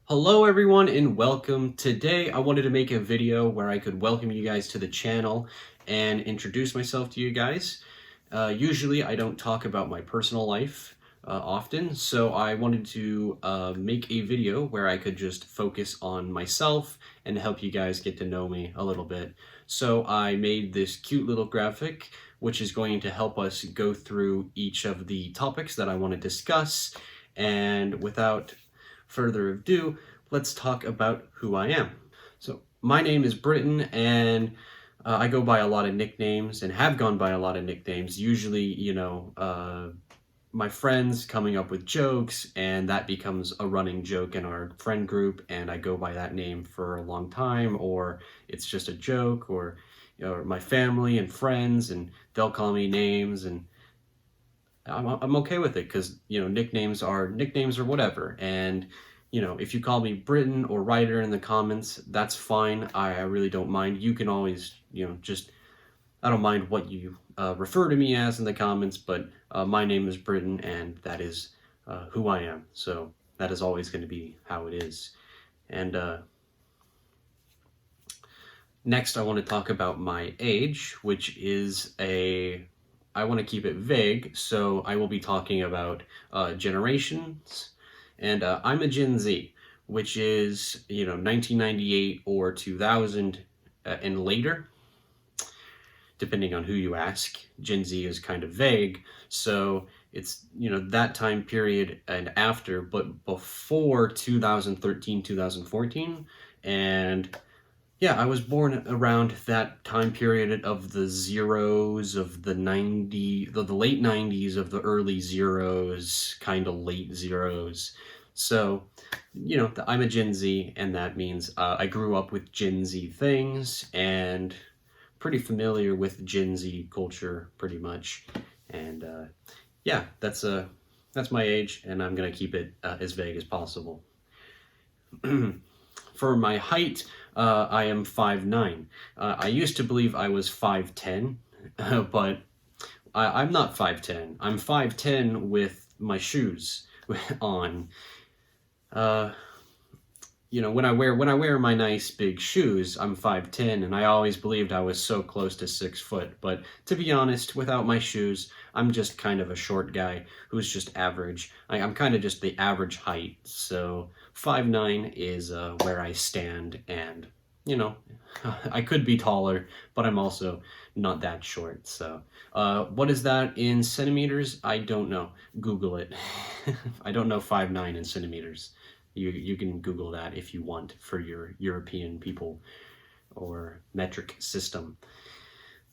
Hello everyone and welcome. Today I wanted to make a video where I could welcome you guys to the channel and introduce myself to you guys. Usually I don't talk about my personal life often, so I wanted to make a video where I could just focus on myself and help you guys get to know me a little bit. So I made this cute little graphic which is going to help us go through each of the topics that I want to discuss, and without further ado, let's talk about who I am. So my name is Britton, and I go by a lot of nicknames and have gone by a lot of nicknames. Usually, my friends coming up with jokes, and that becomes a running joke in our friend group, and I go by that name for a long time, or it's just a joke, or my family and friends, and they'll call me names, and I'm okay with it because nicknames are whatever. And if you call me Britton or Ryder in the comments, that's fine. I really don't mind. You can always I don't mind what you refer to me as in the comments, but my name is Britton, and that is who I am. So that is always going to be how it is. And next I want to talk about my age, which is I want to keep it vague, so I will be talking about generations, and I'm a Gen Z, which is 1998 or 2000 and later, depending on who you ask. Gen Z is kind of vague, so it's that time period and after, but before 2013, 2014, and yeah, I was born around that time period of the zeros of the late 90s, of the early zeros, kind of late zeros. So, I'm a Gen Z, and that means I grew up with Gen Z things and pretty familiar with Gen Z culture, pretty much. And yeah, that's my age, and I'm gonna keep it as vague as possible. For my height, I am 5'9". I used to believe I was 5'10", but I'm not 5'10". I'm 5'10" with my shoes on. When I wear my nice big shoes, I'm 5'10", and I always believed I was so close to 6 foot. But to be honest, without my shoes, I'm just kind of a short guy who's just average. I'm kind of just the average height. So 5'9" is where I stand, and I could be taller, but I'm also not that short. So what is that in centimeters? I don't know. Google it. I don't know 5'9" in centimeters. You can Google that if you want for your European people or metric system.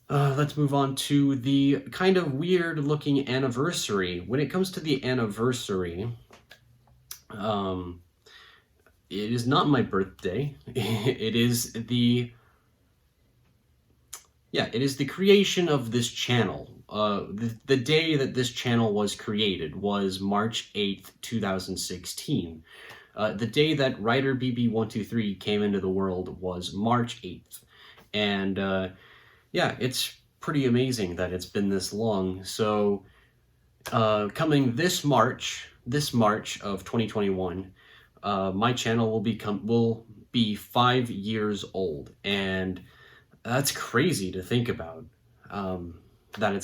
Let's move on to the kind of weird looking anniversary. When it comes to the anniversary, it is not my birthday. It is the creation of this channel. The day that this channel was created was March 8th, 2016. The day that RyderBB123 came into the world was March 8th. And yeah, it's pretty amazing that it's been this long. So coming this March of 2021, my channel will be 5 years old, and that's crazy to think about, that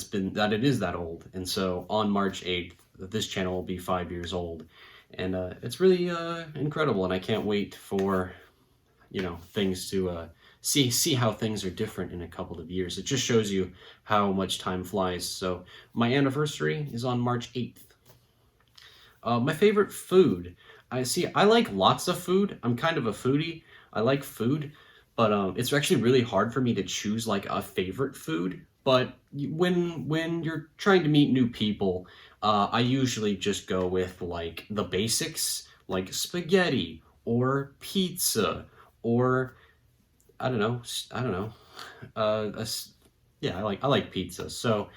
it is that old. And so on March 8th, this channel will be 5 years old, and it's really incredible, and I can't wait for things to see how things are different in a couple of years. It just shows you how much time flies. So my anniversary is on March 8th. My favorite food. I like lots of food. I'm kind of a foodie. I like food, but it's actually really hard for me to choose like a favorite food. But when you're trying to meet new people, I usually just go with like the basics, like spaghetti or pizza, or I don't know. Yeah, I like pizza. So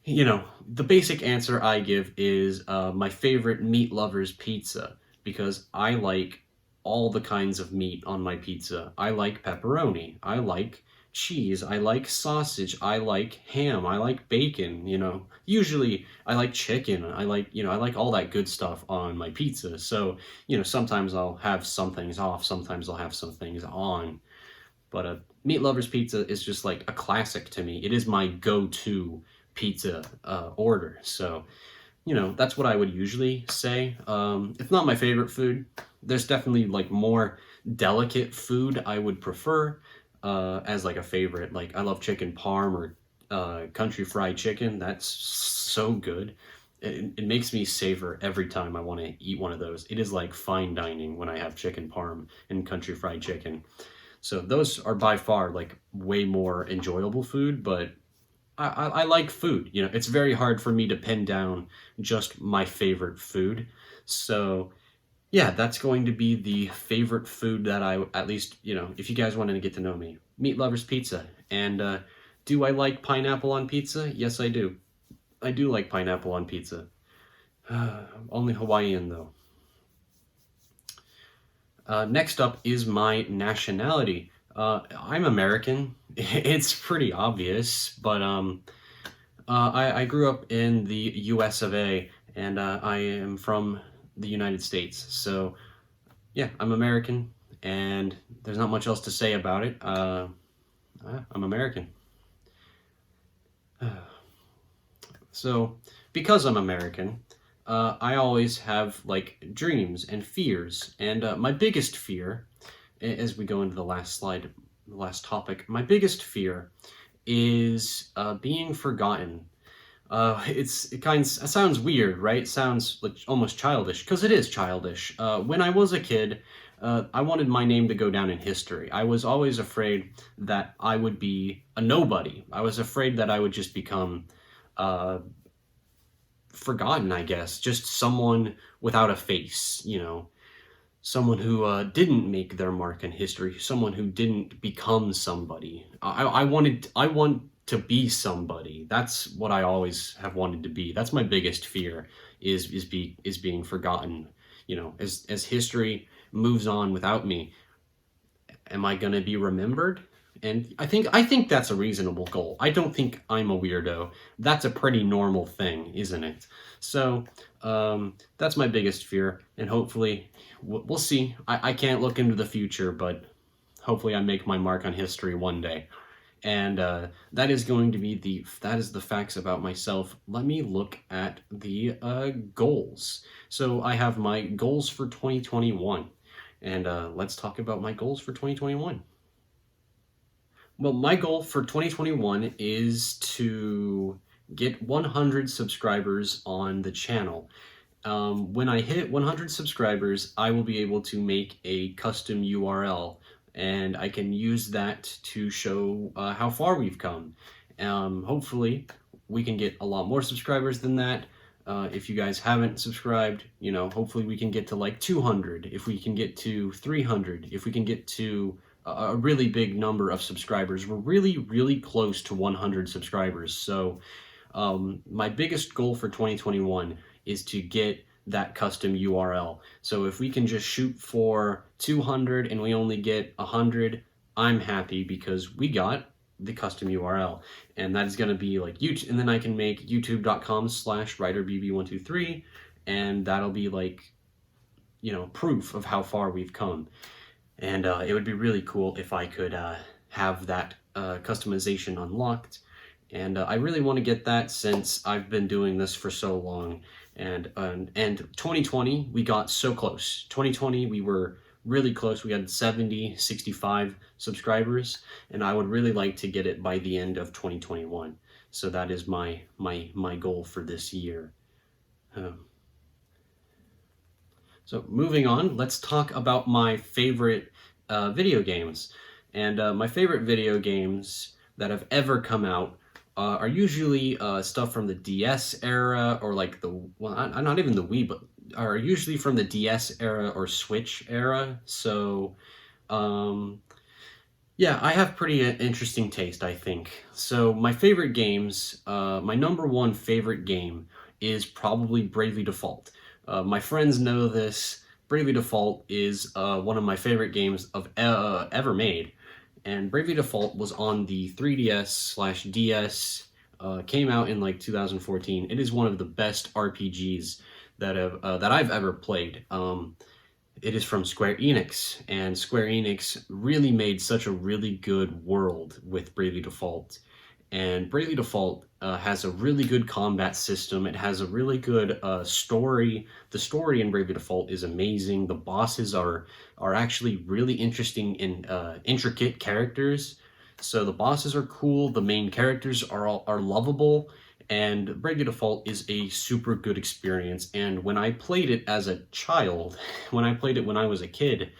the basic answer I give is my favorite meat lover's pizza, because I like all the kinds of meat on my pizza. I like pepperoni. I like cheese, I like sausage, I like ham, I like bacon, you know. Usually I like chicken, I like, you know, I like all that good stuff on my pizza. So, you know, sometimes I'll have some things off, sometimes I'll have some things on. But Meat Lover's Pizza is just like a classic to me. It is my go-to pizza order. So, you know, that's what I would usually say. It's not my favorite food. There's definitely like more delicate food I would prefer as like a favorite. Like I love chicken parm or country fried chicken. That's so good. It makes me savor every time I want to eat one of those. It is like fine dining when I have chicken parm and country fried chicken. So those are by far like way more enjoyable food, but I like food. You know, it's very hard for me to pin down just my favorite food. So yeah, that's going to be the favorite food that I, at least, you know, if you guys wanted to get to know me. Meat Lover's Pizza. And do I like pineapple on pizza? Yes, I do. I do like pineapple on pizza. Only Hawaiian, though. Next up is my nationality. I'm American. It's pretty obvious, but I grew up in the US of A, and I am from the United States. So, yeah, I'm American, and there's not much else to say about it. I'm American. So, because I'm American, I always have like dreams and fears, and my biggest fear, as we go into the last slide, the last topic, my biggest fear is being forgotten. It sounds weird, right? It sounds like almost childish, because it is childish. When I was a kid, I wanted my name to go down in history. I was always afraid that I would be a nobody. I was afraid that I would just become forgotten, I guess. Just someone without a face, you know. Someone who didn't make their mark in history. Someone who didn't become somebody. I want to be somebody. That's what I always have wanted to be. That's my biggest fear, is being forgotten. You know, as history moves on without me, am I gonna be remembered? And I think that's a reasonable goal. I don't think I'm a weirdo. That's a pretty normal thing, isn't it? So that's my biggest fear, and hopefully we'll see. I can't look into the future, but hopefully I make my mark on history one day. And that is going to be that is the facts about myself. Let me look at the goals. So I have my goals for 2021, and let's talk about my goals for 2021. Well, my goal for 2021 is to get 100 subscribers on the channel. When I hit 100 subscribers, I will be able to make a custom URL, and I can use that to show how far we've come. Hopefully, we can get a lot more subscribers than that. If you guys haven't subscribed, you know, hopefully we can get to like 200. If we can get to 300, if we can get to a really big number of subscribers. We're really, really close to 100 subscribers. So my biggest goal for 2021 is to get that custom URL. So if we can just shoot for 200 and we only get 100, I'm happy, because we got the custom URL. And that is going to be like YouTube, and then I can make youtube.com/RyderBB123, and that'll be like, you know, proof of how far we've come. And it would be really cool if I could have that customization unlocked. And I really want to get that, since I've been doing this for so long. And 2020, we got so close. 2020, we were really close. We had 65 subscribers, and I would really like to get it by the end of 2021. So that is my goal for this year. So moving on, let's talk about my favorite video games. And my favorite video games that have ever come out are usually stuff from the DS era, or like not even the Wii, but are usually from the DS era or Switch era. So yeah, I have pretty interesting taste, I think. So my favorite games, my number one favorite game is probably Bravely Default. My friends know this. Bravely Default is one of my favorite games of ever made, and Bravely Default was on the 3DS/DS. Came out in like 2014. It is one of the best RPGs that I've ever played. It is from Square Enix, and Square Enix really made such a really good world with Bravely Default. And Bravely Default has a really good combat system. It has a really good story. The story in Bravely Default is amazing. The bosses are actually really interesting and intricate characters. So the bosses are cool. The main characters are lovable. And Bravely Default is a super good experience. And when I played it as a child, when I played it when I was a kid,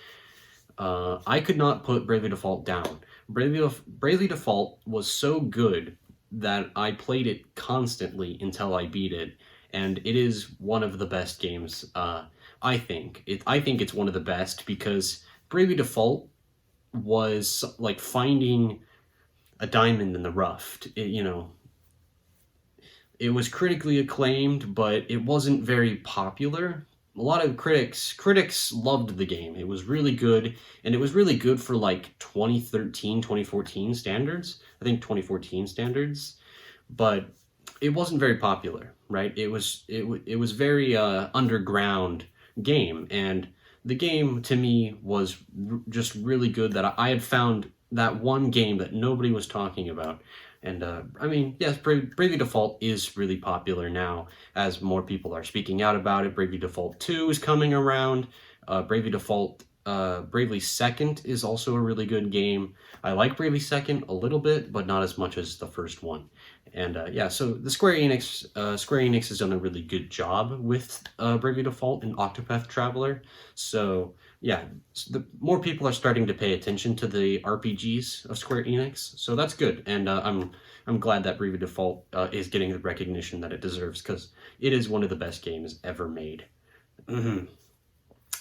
I could not put Bravely Default down. Bravely Default was so good that I played it constantly until I beat it, and it is one of the best games. I think it's one of the best because Bravely Default was like finding a diamond in the rough. It was critically acclaimed, but it wasn't very popular. A lot of critics loved the game. It was really good, and it was really good for like 2013, 2014 standards. I think 2014 standards, but it wasn't very popular, right? It was very underground game, and the game to me was just really good. That I had found that one game that nobody was talking about. And I mean, yes, Bravely Default is really popular now as more people are speaking out about it. Bravely Default 2 is coming around. Bravely Default, Bravely Second is also a really good game. I like Bravely Second a little bit, but not as much as the first one. And yeah, so the Square Enix has done a really good job with Bravely Default and Octopath Traveler. So yeah, the more people are starting to pay attention to the RPGs of Square Enix, so that's good. And I'm glad that Bravely Default is getting the recognition that it deserves, because it is one of the best games ever made.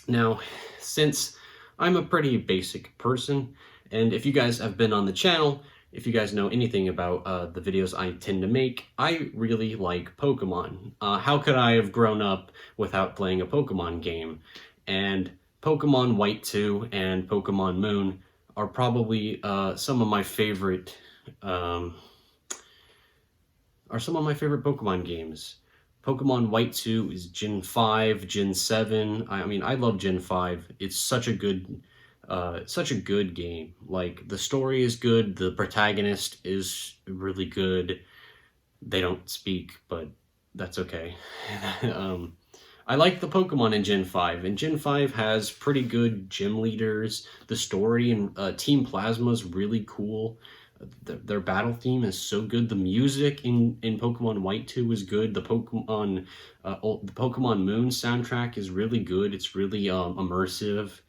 Now, since I'm a pretty basic person, and if you guys have been on the channel, if you guys know anything about the videos I tend to make, I really like Pokemon. How could I have grown up without playing a Pokemon game? And Pokemon White 2 and Pokemon Moon are probably some of my favorite Pokemon games. Pokemon White 2 is Gen 5, Gen 7. I mean, I love Gen 5. It's such a good game. Like, the story is good, the protagonist is really good. They don't speak, but that's okay. I like the Pokemon in Gen 5, and Gen 5 has pretty good gym leaders. The story and Team Plasma is really cool. Their battle theme is so good. The music in Pokemon White 2 is good. The Pokemon Moon soundtrack is really good. It's really immersive.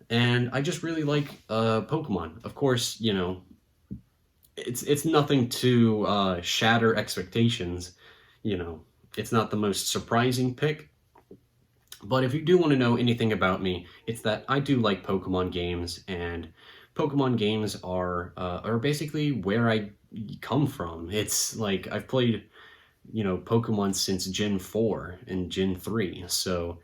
And I just really like Pokemon. Of course, you know, it's nothing to shatter expectations. You know, it's not the most surprising pick. But if you do want to know anything about me, it's that I do like Pokemon games, and Pokemon games are basically where I come from. It's like I've played, you know, Pokemon since Gen 4 and Gen 3, so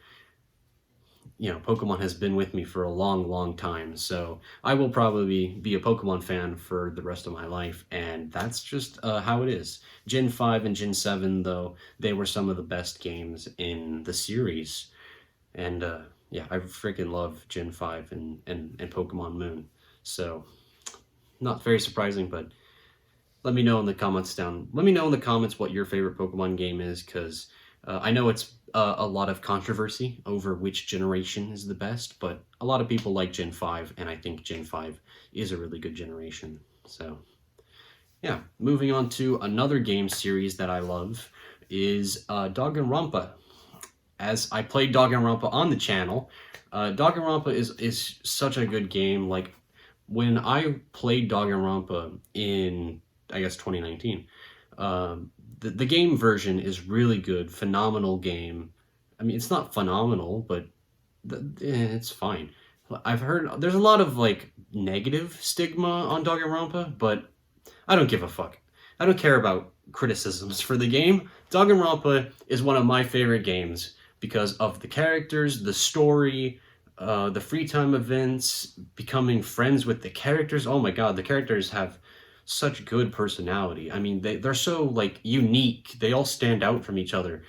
you know, Pokemon has been with me for a long, long time, so I will probably be a Pokemon fan for the rest of my life, and that's just how it is. Gen 5 and Gen 7, though, they were some of the best games in the series, and yeah, I freaking love Gen 5 and Pokemon Moon, so not very surprising, but let me know in the comments what your favorite Pokemon game is, because I know it's a lot of controversy over which generation is the best, but a lot of people like Gen 5, and I think Gen 5 is a really good generation. So yeah, moving on to another game series that I love is Doggarampa. As I played Doggarampa on the channel, Doggarampa is such a good game. Like, when I played Doggarampa in, I guess, 2019, the game version is really good, phenomenal game. I mean, it's not phenomenal, but it's fine. I've heard there's a lot of like negative stigma on Doggarampa, but I don't give a fuck. I don't care about criticisms for the game. Doggarampa is one of my favorite games because of the characters, the story. The free time events, becoming friends with the characters. Oh my god, the characters have such good personality. I mean, they're so like unique. They all stand out from each other.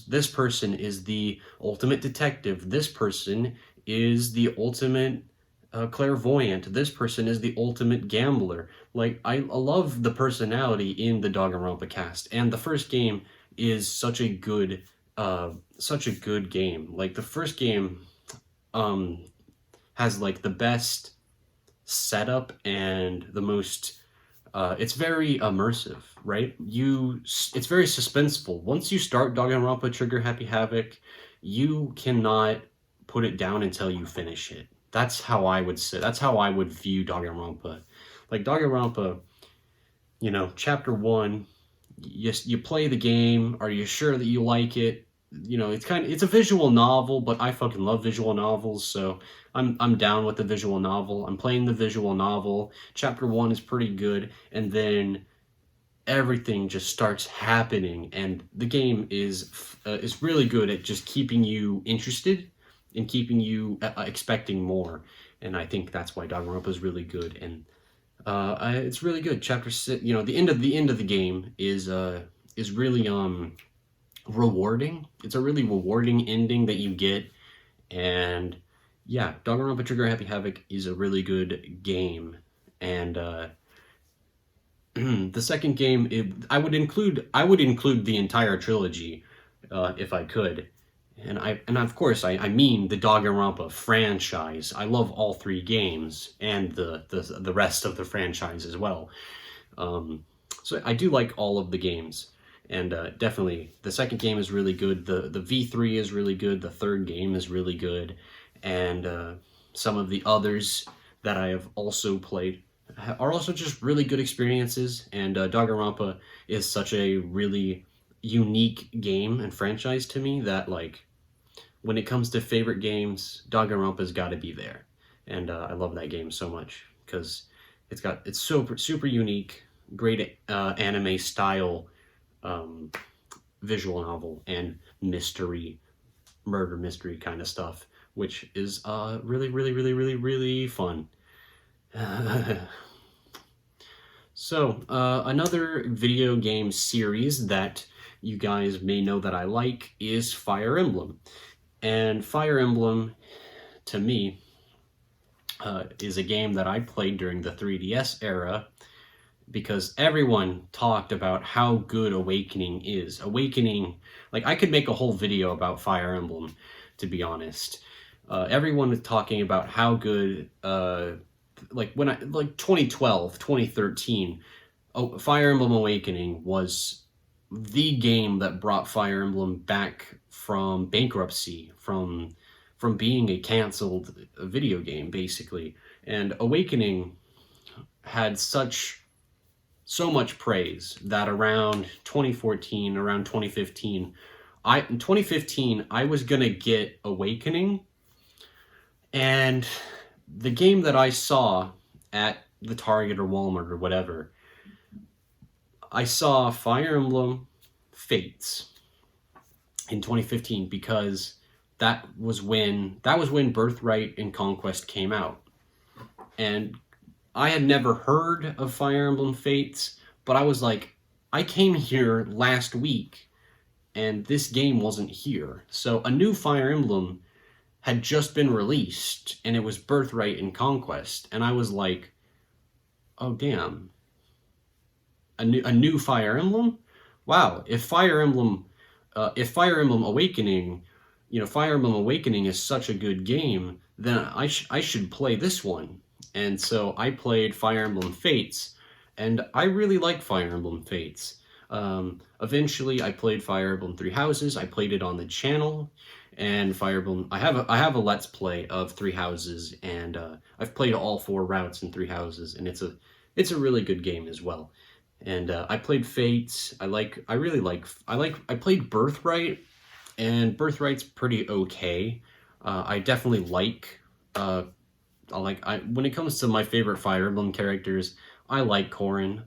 This person is the ultimate detective. This person is the ultimate clairvoyant. This person is the ultimate gambler. Like, I love the personality in the Doggarampa cast, and the first game is such a good game. Like, the first game um has like the best setup and the most it's very immersive, right? It's very suspenseful. Once you start Danganronpa Trigger Happy Havoc, you cannot put it down until you finish it. That's how I would say. That's how I would view Danganronpa. Like Danganronpa, chapter 1, you play the game. Are you sure that you like it? It's a visual novel, but I fucking love visual novels, so I'm down with the visual novel. I'm playing the visual novel. Chapter 1 is pretty good, and then everything just starts happening, and the game is really good at just keeping you interested and keeping you expecting more. And I think that's why Danganronpa is really good. And it's really good. Chapter 6, the end of the game is really rewarding. It's a really rewarding ending that you get. And yeah, Danganronpa Trigger Happy Havoc is a really good game. And the second game, I would include the entire trilogy if I could. And of course I mean the Danganronpa franchise. I love all 3 games and the rest of the franchise as well. So I do like all of the games. And definitely, the second game is really good. The V3 is really good. The third game is really good. And some of the others that I have also played are also just really good experiences. And Danganronpa is such a really unique game and franchise to me that, like, when it comes to favorite games, Danganronpa's got to be there. And I love that game so much because it's super unique, great anime style visual novel and murder mystery kind of stuff, which is really fun. So another video game series that you guys may know that I like is Fire Emblem. And Fire Emblem, to me, is a game that I played during the 3DS era, because everyone talked about how good Awakening is. Awakening, like, I could make a whole video about Fire Emblem, to be honest. Everyone was talking about how good, like 2012, 2013, Fire Emblem Awakening was the game that brought Fire Emblem back from bankruptcy, from being a canceled video game, basically. And Awakening had so much praise that around 2014, around 2015, in 2015, I was gonna get Awakening, and the game that I saw at the Target or Walmart or whatever, I saw Fire Emblem Fates in 2015, because that was when Birthright and Conquest came out. And I had never heard of Fire Emblem Fates, but I was like, I came here last week and this game wasn't here. So a new Fire Emblem had just been released, and it was Birthright and Conquest. And I was like, oh damn, a new Fire Emblem? Wow, if Fire Emblem Awakening, Fire Emblem Awakening is such a good game, then I should play this one. And so I played Fire Emblem Fates, and I really like Fire Emblem Fates. Eventually, I played Fire Emblem Three Houses. I played it on the channel, and Fire Emblem. I have a Let's Play of Three Houses, and I've played all 4 routes in Three Houses, and it's a really good game as well. And I played Fates. I played Birthright, and Birthright's pretty okay. I definitely like. When it comes to my favorite Fire Emblem characters, I like Corrin.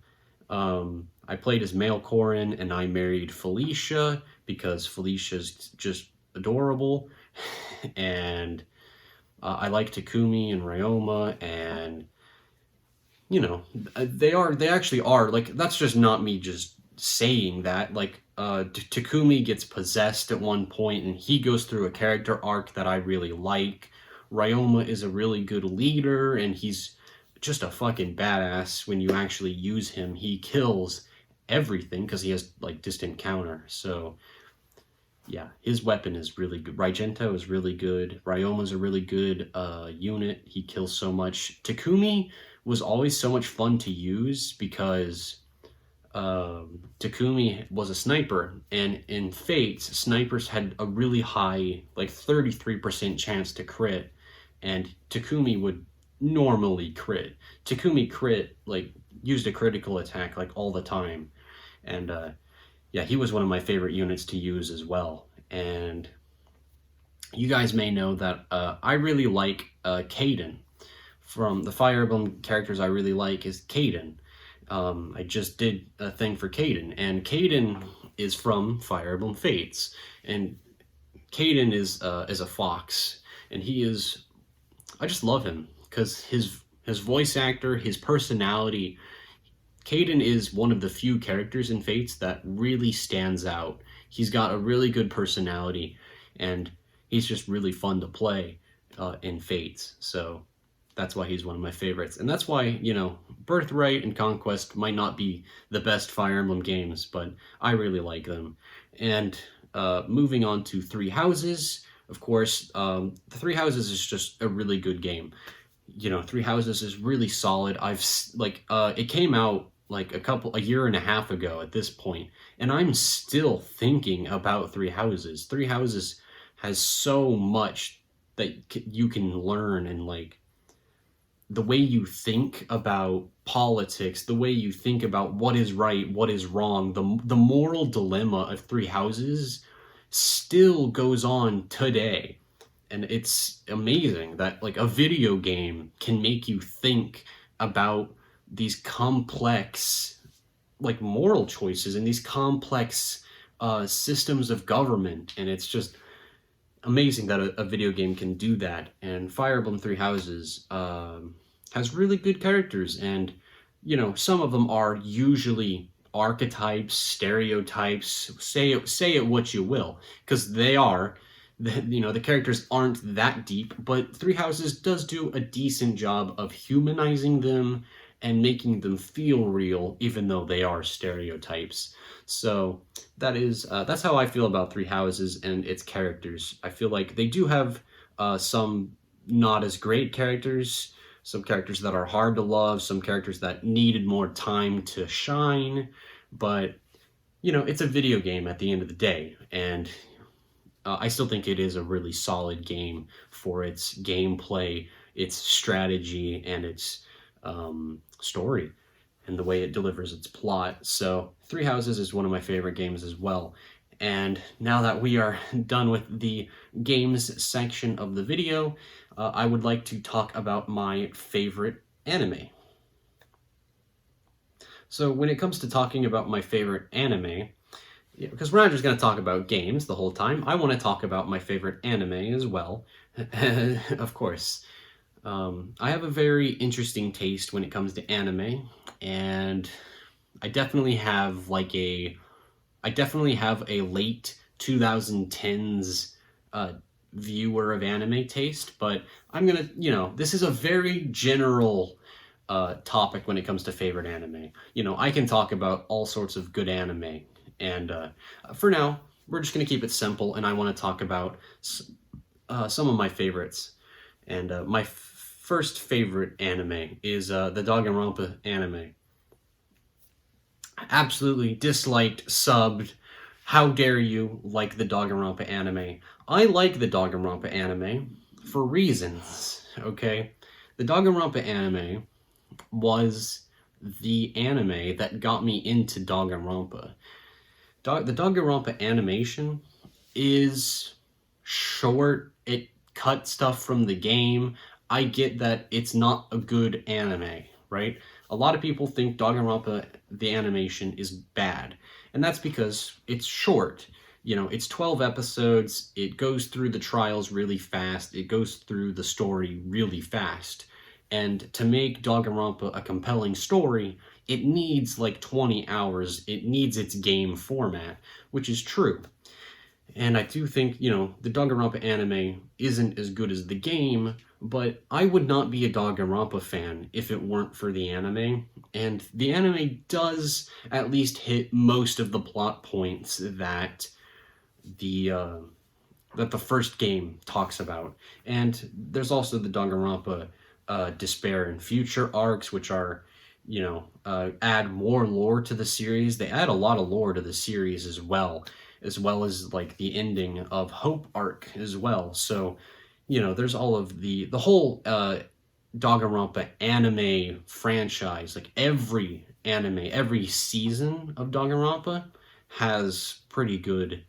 I played as male Corrin, and I married Felicia because Felicia's just adorable. And I like Takumi and Ryoma, and you know, they actually are, like, that's just not me just saying that. Like, Takumi gets possessed at one point, and he goes through a character arc that I really like. Ryoma is a really good leader, and he's just a fucking badass when you actually use him. He kills everything because he has, like, distant counter. So yeah, his weapon is really good. Raigento is really good. Ryoma's a really good unit. He kills so much. Takumi was always so much fun to use because Takumi was a sniper, and in Fates, snipers had a really high, like 33% chance to crit, and Takumi would normally crit. Takumi crit, like, used a critical attack, like, all the time, and yeah, he was one of my favorite units to use as well. And you guys may know that I really like Kaden. From the Fire Emblem characters I really like is Kaden. I just did a thing for Kaden, and Kaden is from Fire Emblem Fates. And Kaden is a fox, and he is, I just love him because his voice actor, his personality. Kaden is one of the few characters in Fates that really stands out. He's got a really good personality, and he's just really fun to play in Fates. So that's why he's one of my favorites. And that's why, you know, Birthright and Conquest might not be the best Fire Emblem games, but I really like them. And moving on to Three Houses, of course, the Three Houses is just a really good game. You know, Three Houses is really solid. It came out like a year and a half ago at this point, and I'm still thinking about Three Houses. Three Houses has so much that you can learn, and like the way you think about politics, the way you think about what is right, what is wrong, the moral dilemma of Three Houses still goes on today. And it's amazing that, like, a video game can make you think about these complex, like, moral choices and these complex systems of government. And it's just amazing that a video game can do that. And Fire Emblem Three Houses has really good characters. And, you know, some of them are usually archetypes, stereotypes, say it what you will, because they are. The characters aren't that deep, but Three Houses does do a decent job of humanizing them and making them feel real, even though they are stereotypes. So that's how I feel about Three Houses and its characters. I feel like they do have some not as great characters, some characters that are hard to love, some characters that needed more time to shine, but, you know, it's a video game at the end of the day, and I still think it is a really solid game for its gameplay, its strategy, and its story, and the way it delivers its plot. So Three Houses is one of my favorite games as well. And now that we are done with the games section of the video, I would like to talk about my favorite anime. So when it comes to talking about my favorite anime, because we're not just going to talk about games the whole time, I want to talk about my favorite anime as well. Of course. I have a very interesting taste when it comes to anime, and I definitely have a late 2010s viewer of anime taste, but I'm gonna, this is a very general topic when it comes to favorite anime. I can talk about all sorts of good anime, and for now, we're just gonna keep it simple, and I want to talk about some of my favorites. And my first favorite anime is the Doggarampa anime. Absolutely disliked, subbed. How dare you like the Doggarampa anime? I like the Doggarampa anime for reasons, okay? The Doggarampa anime was the anime that got me into Doggarampa. The Doggarampa animation is short. It cut stuff from the game. I get that it's not a good anime, right? A lot of people think Doggarampa, the animation, is bad. And that's because it's short. You know, it's 12 episodes, it goes through the trials really fast, it goes through the story really fast. And to make Doggarampa a compelling story, it needs like 20 hours, it needs its game format, which is true. And I do think, you know, the Doggarampa anime isn't as good as the game, but I would not be a Doggarampa fan if it weren't for the anime. And the anime does at least hit most of the plot points that the first game talks about. And there's also the Doggarampa Despair and Future arcs, which are, you know, add more lore to the series. They add a lot of lore to the series as well as like the ending of Hope arc as well. So, you know, there's all of the whole Doggarampa anime franchise. Like every anime, every season of Doggarampa has pretty good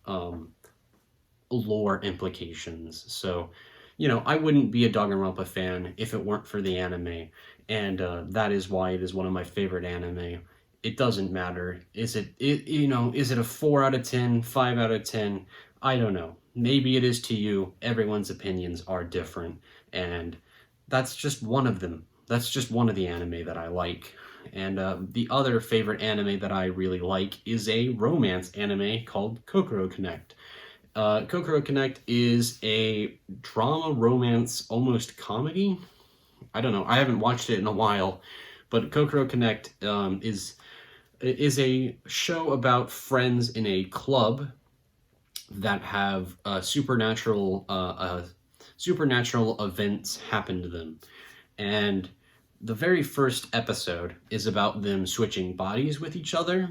lore implications. So, you know, I wouldn't be a Doggarampa fan if it weren't for the anime, and that is why it is one of my favorite anime. It doesn't matter. Is it you know, is it a 4 out of 10, 5 out of 10? I don't know. Maybe it is to you. Everyone's opinions are different, and that's just one of them. That's just one of the anime that I like. And the other favorite anime that I really like is a romance anime called Kokoro Connect. Kokoro Connect is a drama, romance, almost comedy. I don't know. I haven't watched it in a while, but Kokoro Connect is a show about friends in a club that have supernatural events happen to them. And the very first episode is about them switching bodies with each other.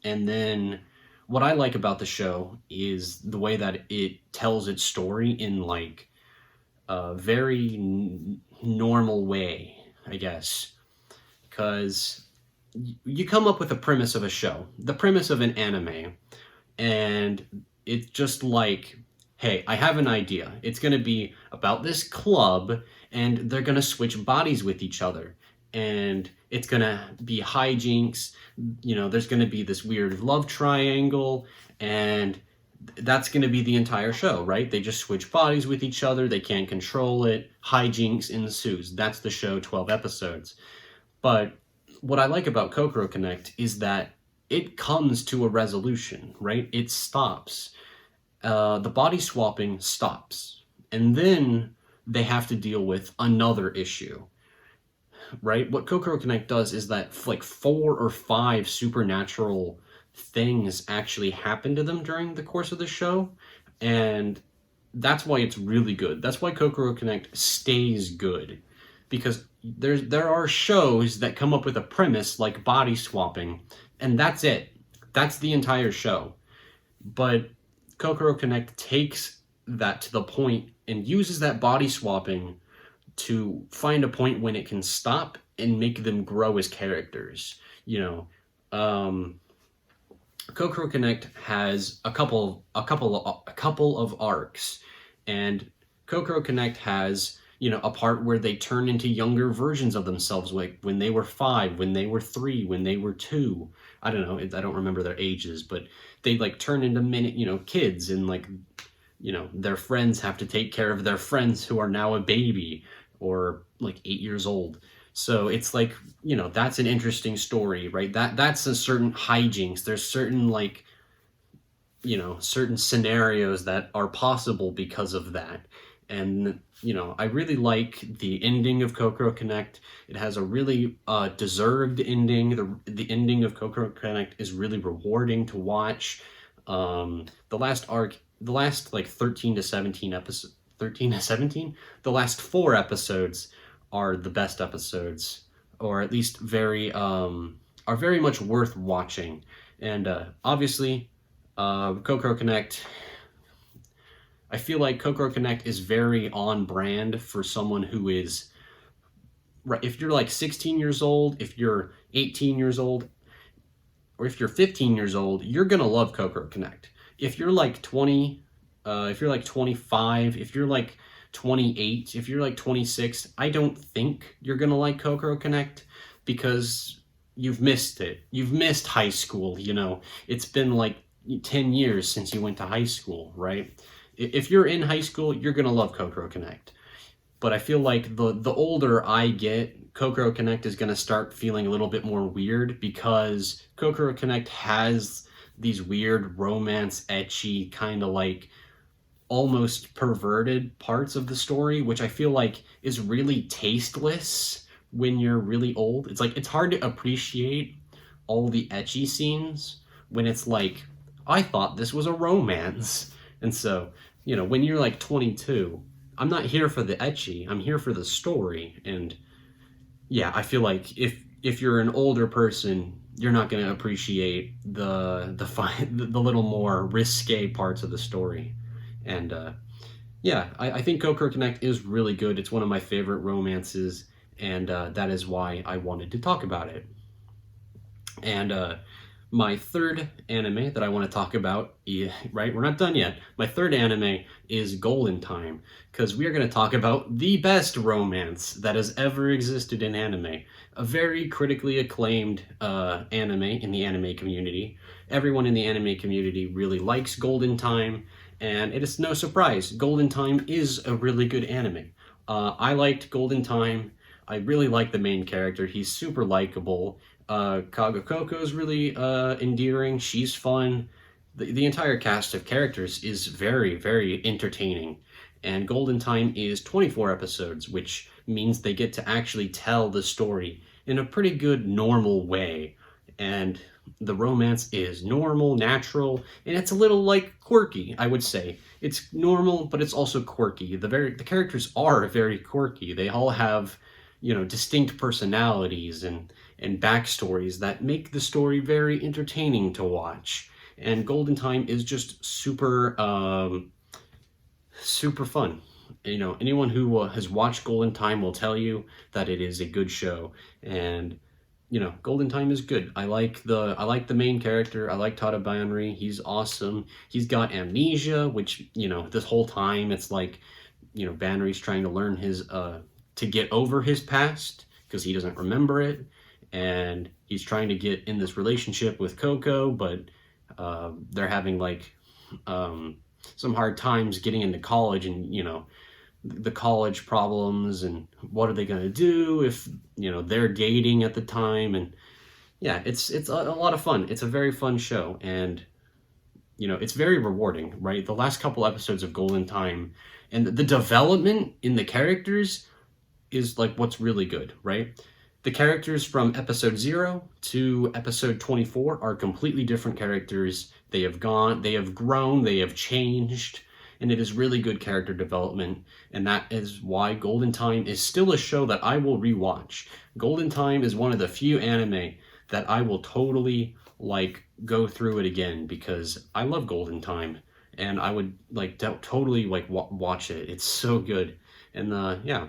And then what I like about the show is the way that it tells its story in like a very normal way, I guess. Because you come up with a premise of a show, the premise of an anime, and it's just like, hey, I have an idea. It's going to be about this club, and they're going to switch bodies with each other. And it's going to be hijinks. You know, there's going to be this weird love triangle, and that's going to be the entire show, right? They just switch bodies with each other. They can't control it. Hijinks ensues. That's the show, 12 episodes. But what I like about Kokoro Connect is that it comes to a resolution, right? It stops. The body swapping stops. And then they have to deal with another issue, right? What Kokoro Connect does is that like 4 or 5 supernatural things actually happen to them during the course of the show. And that's why it's really good. That's why Kokoro Connect stays good. Because there are shows that come up with a premise like body swapping, and that's it. That's the entire show. But Kokoro Connect takes that to the point and uses that body swapping to find a point when it can stop and make them grow as characters. You know, Kokoro Connect has a couple of arcs, and Kokoro Connect has, you know, a part where they turn into younger versions of themselves, like when they were 5, when they were 3, when they were 2. I don't know. I don't remember their ages, but they like turn into kids, and like, you know, their friends have to take care of their friends who are now a baby or like 8 years old. So it's like, you know, that's an interesting story, right? That's a certain hijinks. There's certain like, you know, certain scenarios that are possible because of that. And, you know, I really like the ending of Kokoro Connect. It has a really deserved ending. The ending of Kokoro Connect is really rewarding to watch. The last arc, the last like 13 to 17 episodes, 13 to 17, the last 4 episodes are the best episodes, or at least are very much worth watching. And obviously, Kokoro Connect, I feel like Kokoro Connect is very on brand for someone who is, right, if you're like 16 years old, if you're 18 years old, or if you're 15 years old, you're gonna love Kokoro Connect. If you're like 20, if you're like 25, if you're like 28, if you're like 26, I don't think you're gonna like Kokoro Connect, because you've missed it. You've missed high school, you know. It's been like 10 years since you went to high school, right? If you're in high school, you're gonna love Kokoro Connect. But I feel like the older I get, Kokoro Connect is gonna start feeling a little bit more weird, because Kokoro Connect has these weird romance, ecchi, kind of like almost perverted parts of the story, which I feel like is really tasteless when you're really old. It's like it's hard to appreciate all the ecchi scenes when it's like, I thought this was a romance. And so, when you're like 22, I'm not here for the ecchi, I'm here for the story. And yeah, I feel like if you're an older person, you're not going to appreciate the little more risque parts of the story. And yeah, I think Kokoro Connect is really good. It's one of my favorite romances, and that is why I wanted to talk about it. And my third anime that I want to talk about, right? We're not done yet. My third anime is Golden Time, because we are going to talk about the best romance that has ever existed in anime. A very critically acclaimed anime in the anime community. Everyone in the anime community really likes Golden Time, and it is no surprise. Golden Time is a really good anime. I liked Golden Time. I really like the main character. He's super likable. Kagakoko is really endearing. She's fun. The entire cast of characters is very, very entertaining. And Golden Time is 24 episodes, which means they get to actually tell the story in a pretty good, normal way. And the romance is normal, natural, and it's a little like quirky, I would say. It's normal, but it's also quirky. The characters are very quirky. They all have, distinct personalities and backstories that make the story very entertaining to watch. And Golden Time is just super super fun. Anyone who has watched Golden Time will tell you that it is a good show. And Golden Time is good. I like the main character. I like Tada Banri. He's awesome. He's got amnesia, which this whole time it's like Banri's trying to learn his to get over his past because he doesn't remember it, and he's trying to get in this relationship with Coco, but they're having like some hard times getting into college, and the college problems, and what are they going to do if they're dating at the time. And yeah, it's a lot of fun. It's a very fun show, and it's very rewarding, right? The last couple episodes of Golden Time and the development in the characters is like what's really good, right? The characters from episode 0 to episode 24 are completely different characters. They have grown, they have changed, and it is really good character development. And that is why Golden Time is still a show that I will rewatch. Golden Time is one of the few anime that I will totally go through it again, because I love Golden Time, and I would totally watch it. It's so good. And yeah,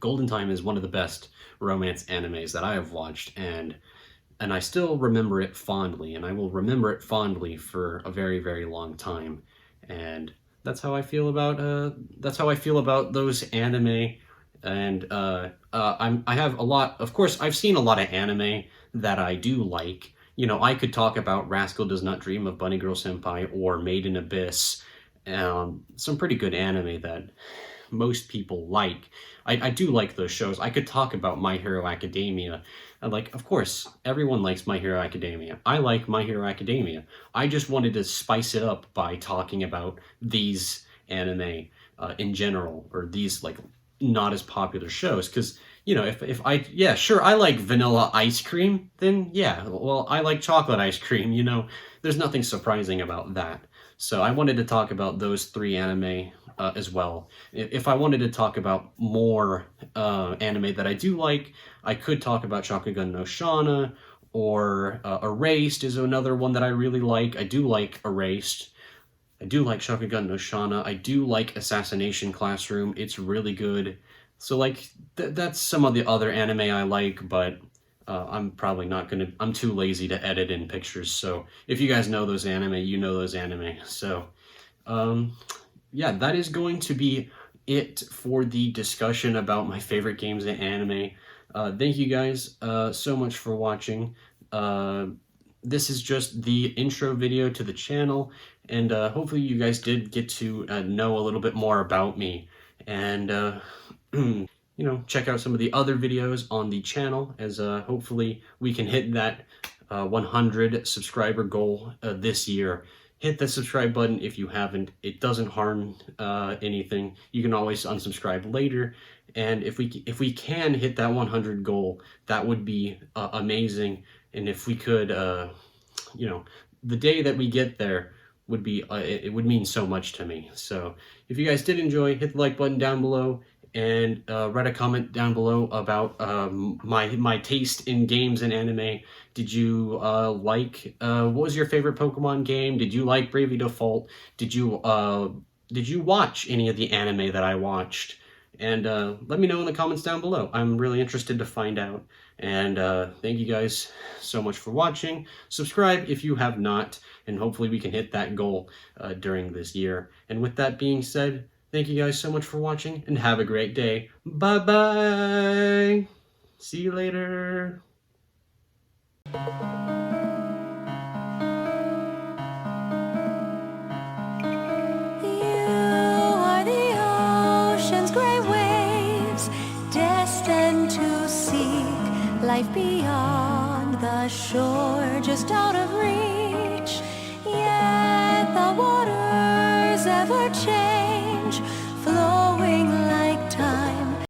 Golden Time is one of the best romance animes that I have watched, and I still remember it fondly, and I will remember it fondly for a very, very long time. And that's how I feel about those anime. And I have a lot. Of course, I've seen a lot of anime that I do like. I could talk about Rascal Does Not Dream of Bunny Girl Senpai or Made in Abyss. Some pretty good anime that most people like. I do like those shows. I could talk about My Hero Academia. Of course, everyone likes My Hero Academia. I like My Hero Academia. I just wanted to spice it up by talking about these anime in general, or these not as popular shows. Because sure, I like vanilla ice cream, then yeah, well, I like chocolate ice cream. There's nothing surprising about that. So I wanted to talk about those 3 anime as well. If I wanted to talk about more anime that I do like, I could talk about Shakugan no Shana, or Erased is another one that I really like. I do like Erased. I do like Shakugan no Shana. I do like Assassination Classroom. It's really good. So that's some of the other anime I like, but I'm probably not gonna. I'm too lazy to edit in pictures. So if you guys know those anime, you know those anime. So yeah, that is going to be it for the discussion about my favorite games in anime. Thank you guys so much for watching. this is just the intro video to the channel, and hopefully you guys did get to know a little bit more about me, and you know, check out some of the other videos on the channel, as hopefully we can hit that 100 subscriber goal this year. Hit the subscribe button if you haven't. It doesn't harm anything. You can always unsubscribe later. And if we can hit that 100 goal, that would be amazing. And if we could, you know, the day that we get there would be, it would mean so much to me. So if you guys did enjoy, hit the like button down below, and write a comment down below about my taste in games and anime. Did you what was your favorite Pokemon game? Did you like Bravely Default? Did you watch any of the anime that I watched? And let me know in the comments down below. I'm really interested to find out. And thank you guys so much for watching. Subscribe if you have not, and hopefully we can hit that goal during this year. And with that being said, thank you guys so much for watching, and have a great day. Bye-bye! See you later! Life beyond the shore, just out of reach. Yet the waters ever change, flowing like